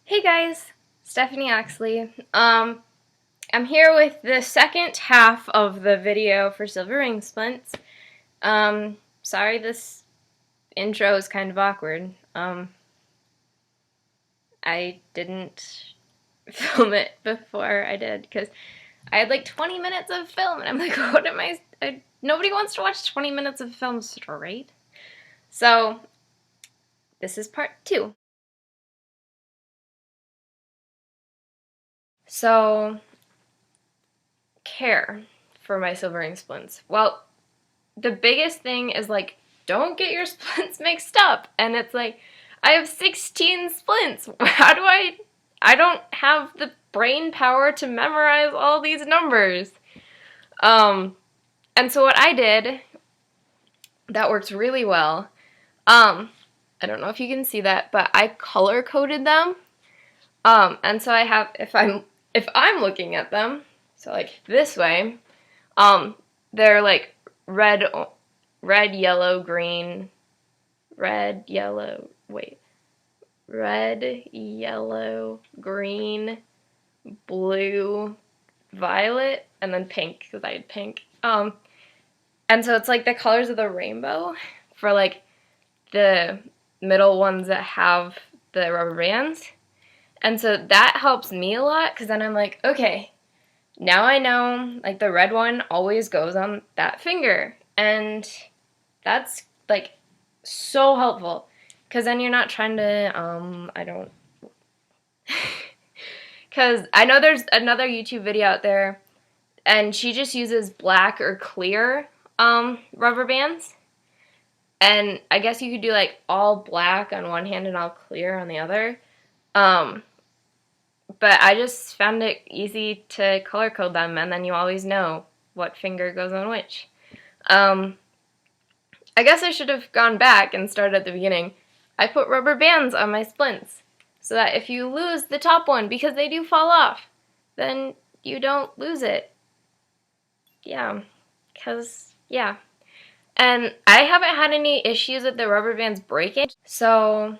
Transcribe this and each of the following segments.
Hey guys, Stephanie Oxley. I'm here with the second half of the video for Silver Ring Splints. Sorry this intro is kind of awkward. I didn't film it before I did because I had like 20 minutes of film and I'm like, what am nobody wants to watch 20 minutes of film straight. So, this is part 2. So, care for my Silver Ring Splints. Well, the biggest thing is like, don't get your splints mixed up. And it's like, I have 16 splints. How do I don't have the brain power to memorize all these numbers. And so what I did, that works really well. I don't know if you can see that, but I color coded them. And so I have, if I'm looking at them, so like this way, they're like red, yellow, green, red, yellow, green, blue, violet, and then pink, because I had pink. And so it's like the colors of the rainbow for like the middle ones that have the rubber bands. And so that helps me a lot, because then I'm like, okay, now I know, like, the red one always goes on that finger. And that's, like, so helpful. Because then you're not trying to, because I know there's another YouTube video out there, and she just uses black or clear rubber bands. And I guess you could do, like, all black on one hand and all clear on the other. But I just found it easy to color code them, and then you always know what finger goes on which. I guess I should have gone back and started at the beginning. I put rubber bands on my splints, so that if you lose the top one, because they do fall off, then you don't lose it. Yeah, yeah. And I haven't had any issues with the rubber bands breaking, so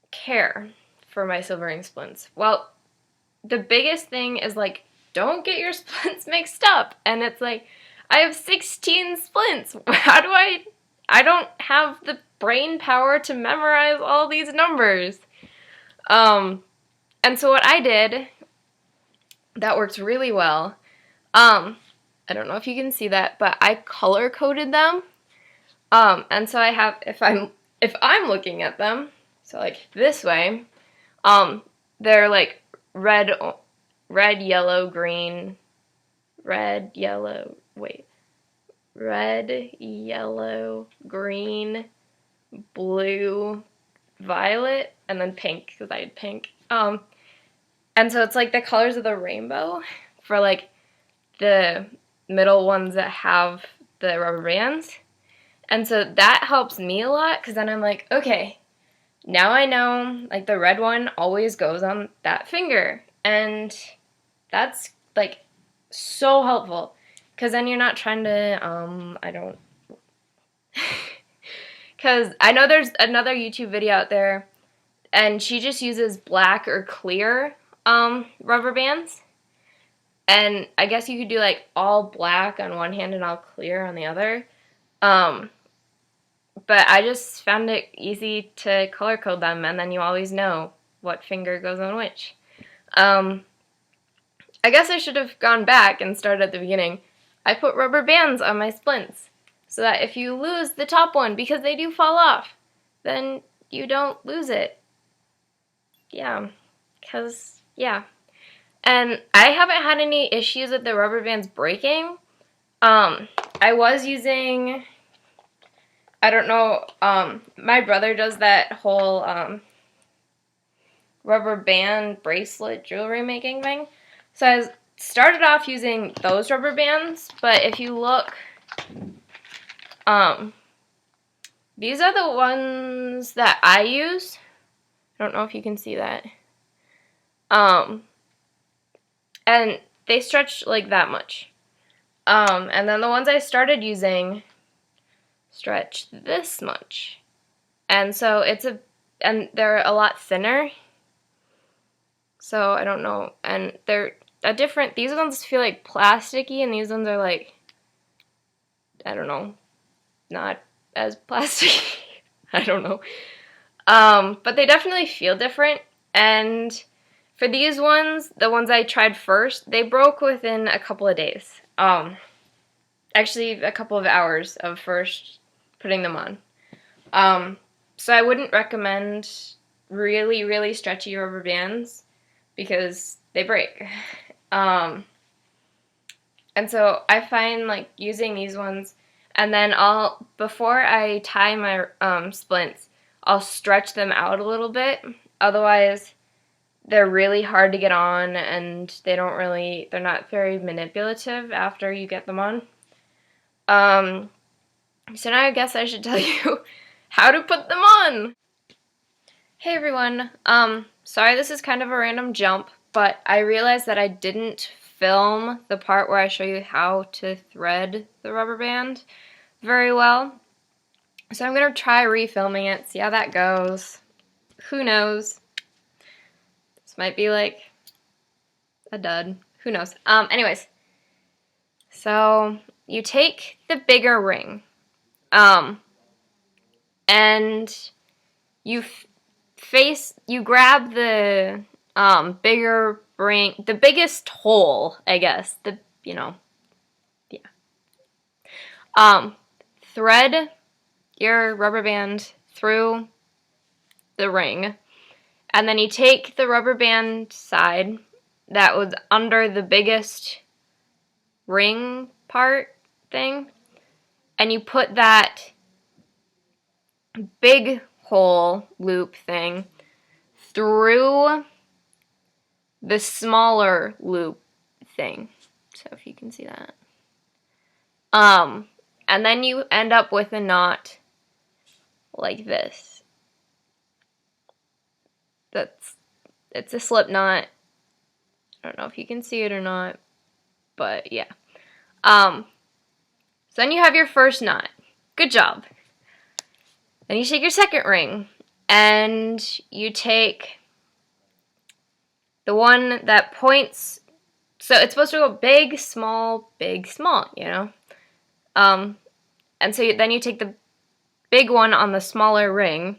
care for my Silver Ring Splints. Well, the biggest thing is like, don't get your splints mixed up. And it's like, I have 16 splints. How do I don't have the brain power to memorize all these numbers. And so what I did, that works really well. I don't know if you can see that, but I color coded them. And so I have, if I'm looking at them, so like this way, they're like red, yellow, green, red, yellow, green, blue, violet, and then pink, because I had pink. And so it's like the colors of the rainbow for like the middle ones that have the rubber bands. And so that helps me a lot, because then I'm like, okay, now I know, like, the red one always goes on that finger. And that's, like, so helpful. Because then you're not trying to, because I know there's another YouTube video out there, and she just uses black or clear rubber bands. And I guess you could do, like, all black on one hand and all clear on the other. But I just found it easy to color code them, and then you always know what finger goes on which. I guess I should have gone back and started at the beginning. I put rubber bands on my splints, so that if you lose the top one, because they do fall off, then you don't lose it. Yeah, And I haven't had any issues with the rubber bands breaking. I was using, I don't know, my brother does that whole rubber band bracelet jewelry making thing. So I started off using those rubber bands, but if you look, these are the ones that I use. I don't know if you can see that. And they stretch like that much. And then the ones I started using stretch this much. And so and they're a lot thinner. So I don't know. And they're a different, these ones feel like plasticky and these ones are like, I don't know, not as plasticky. I don't know. But they definitely feel different. And for these ones, the ones I tried first, they broke within a couple of days. Actually, a couple of hours of first putting them on. So I wouldn't recommend really, really stretchy rubber bands because they break. And so I find like using these ones, and then before I tie my splints, I'll stretch them out a little bit. Otherwise, they're really hard to get on and they're not very manipulative after you get them on. So now I guess I should tell you how to put them on. Hey everyone, sorry this is kind of a random jump, but I realized that I didn't film the part where I show you how to thread the rubber band very well. So I'm going to try refilming it, see how that goes. Who knows? This might be like a dud. Who knows? Anyways. So you take the bigger ring, and you grab the bigger ring, the biggest hole, I guess. Thread your rubber band through the ring, and then you take the rubber band side that was under the biggest ring part thing, and you put that big hole loop thing through the smaller loop thing. So if you can see that. And then you end up with a knot like this. It's a slip knot. I don't know if you can see it or not, but yeah. So then you have your first knot. Good job. Then you take your second ring, and you take the one that points, so it's supposed to go big, small, you know? And so then you take the big one on the smaller ring,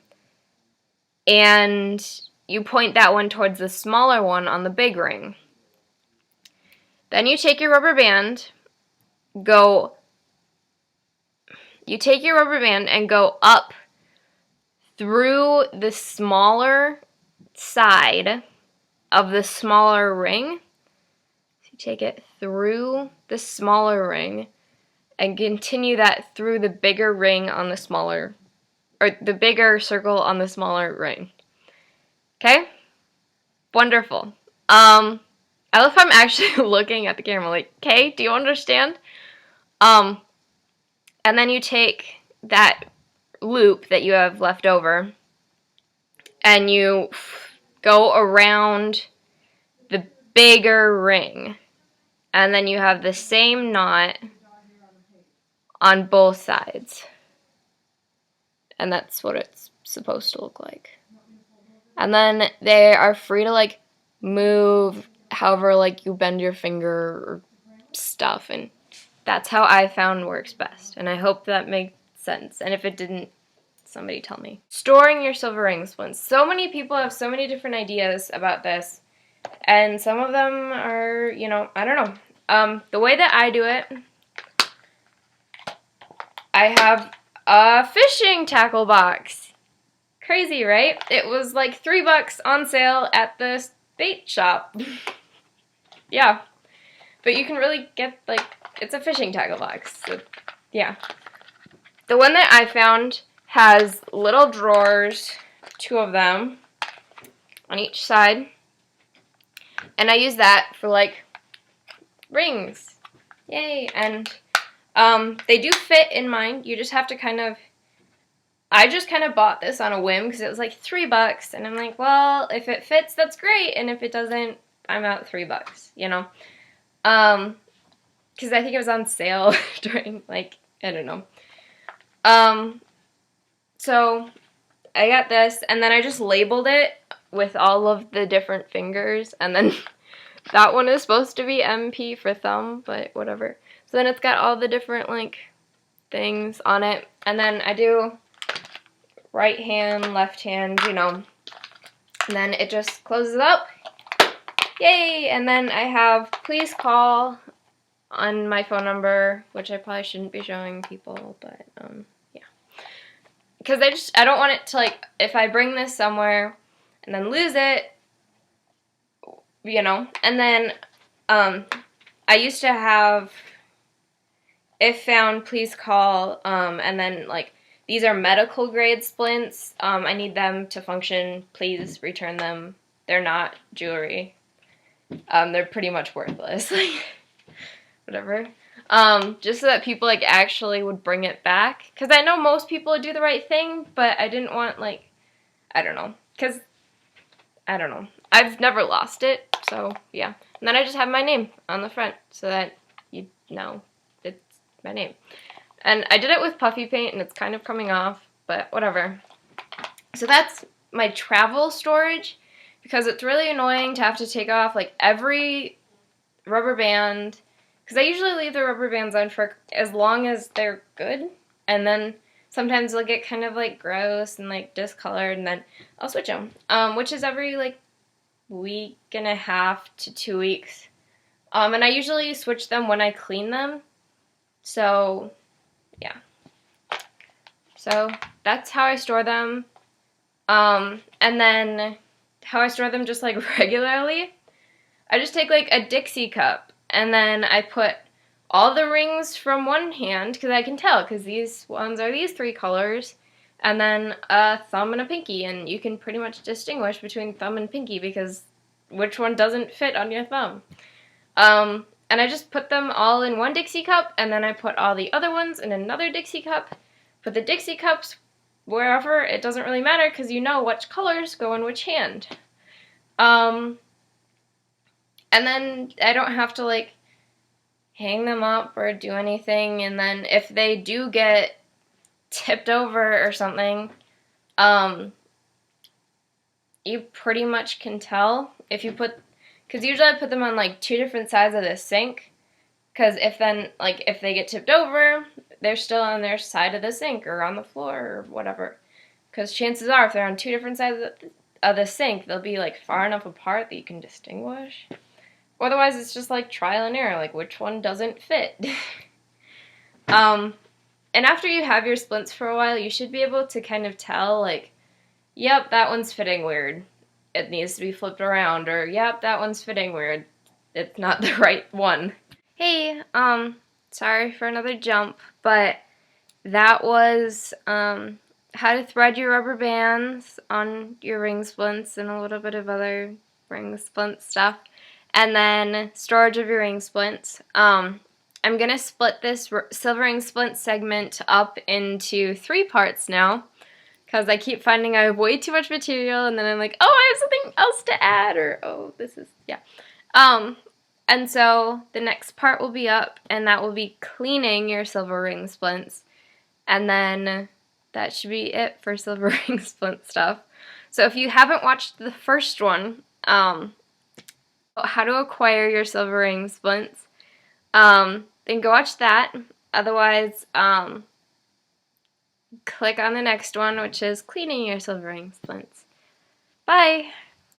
and you point that one towards the smaller one on the big ring. Then you take your rubber band, and go up through the smaller side of the smaller ring. So you take it through the smaller ring and continue that through the bigger ring on the smaller, or the bigger circle on the smaller ring. Okay? Wonderful. I love if I'm actually looking at the camera like, okay, do you understand? And then you take that loop that you have left over and you go around the bigger ring, and then you have the same knot on both sides, and that's what it's supposed to look like. And then they are free to like move however like you bend your finger or stuff, and that's how I found works best, and I hope that makes sense. And if it didn't, somebody tell me. Storing your silver ring splints. So many people have so many different ideas about this, and some of them are, you know, I don't know. The way that I do it, I have a fishing tackle box. Crazy, right? It was like $3 on sale at the bait shop. Yeah. But you can really get, like, it's a fishing tackle box. So, yeah. The one that I found has little drawers, 2 of them, on each side. And I use that for, like, rings. Yay. And they do fit in mine. You just have to kind of, I just kind of bought this on a whim because it was like $3. And I'm like, well, if it fits, that's great. And if it doesn't, I'm out $3, you know. Because I think it was on sale during, like, I don't know. So I got this, and then I just labeled it with all of the different fingers, and then that one is supposed to be MP for thumb, but whatever. So then it's got all the different like things on it, and then I do right hand, left hand, you know, and then it just closes up. Yay! And then I have please call on my phone number, which I probably shouldn't be showing people, but yeah. Because I don't want it to, like, if I bring this somewhere and then lose it, you know, and then I used to have if found, please call, and then, like, these are medical grade splints. I need them to function. Please return them. They're not jewelry. They're pretty much worthless. Like, whatever. Just so that people, like, actually would bring it back. Because I know most people would do the right thing, but I didn't want, like, I don't know. Because, I don't know. I've never lost it, so, yeah. And then I just have my name on the front so that you know it's my name. And I did it with puffy paint, and it's kind of coming off, but whatever. So that's my travel storage, because it's really annoying to have to take off, like, every rubber band, because I usually leave the rubber bands on for as long as they're good, and then sometimes they'll get kind of, like, gross and, like, discolored, and then I'll switch them, which is every, like, week and a half to 2 weeks. And I usually switch them when I clean them, so yeah. So that's how I store them. And then how I store them just like regularly, I just take like a Dixie cup and then I put all the rings from one hand, because I can tell, because these ones are these 3 colors, and then a thumb and a pinky, and you can pretty much distinguish between thumb and pinky because which one doesn't fit on your thumb. And I just put them all in one Dixie cup, and then I put all the other ones in another Dixie cup. Put the Dixie cups wherever, it doesn't really matter because you know which colors go in which hand. And then I don't have to, like, hang them up or do anything, and then if they do get tipped over or something, you pretty much can tell if you put, because usually I put them on, like, 2 different sides of the sink, because if they get tipped over, they're still on their side of the sink or on the floor or whatever, because chances are if they're on 2 different sides of the sink, they'll be, like, far enough apart that you can distinguish. Otherwise, it's just, like, trial and error, like, which one doesn't fit. And after you have your splints for a while, you should be able to kind of tell, like, yep, that one's fitting weird. It needs to be flipped around, or yep, that one's fitting weird. It's not the right one. Hey, sorry for another jump, but that was, how to thread your rubber bands on your ring splints and a little bit of other ring splint stuff, and then storage of your ring splints. I'm going to split this silver ring splint segment up into 3 parts now, because I keep finding I have way too much material, and then I'm like, oh, I have something else to add, or, oh, this is, yeah. And so the next part will be up, and that will be cleaning your silver ring splints, and then that should be it for silver ring splint stuff. So if you haven't watched the first one, how to acquire your silver ring splints, then go watch that. Otherwise, click on the next one, which is cleaning your silver ring splints. Bye!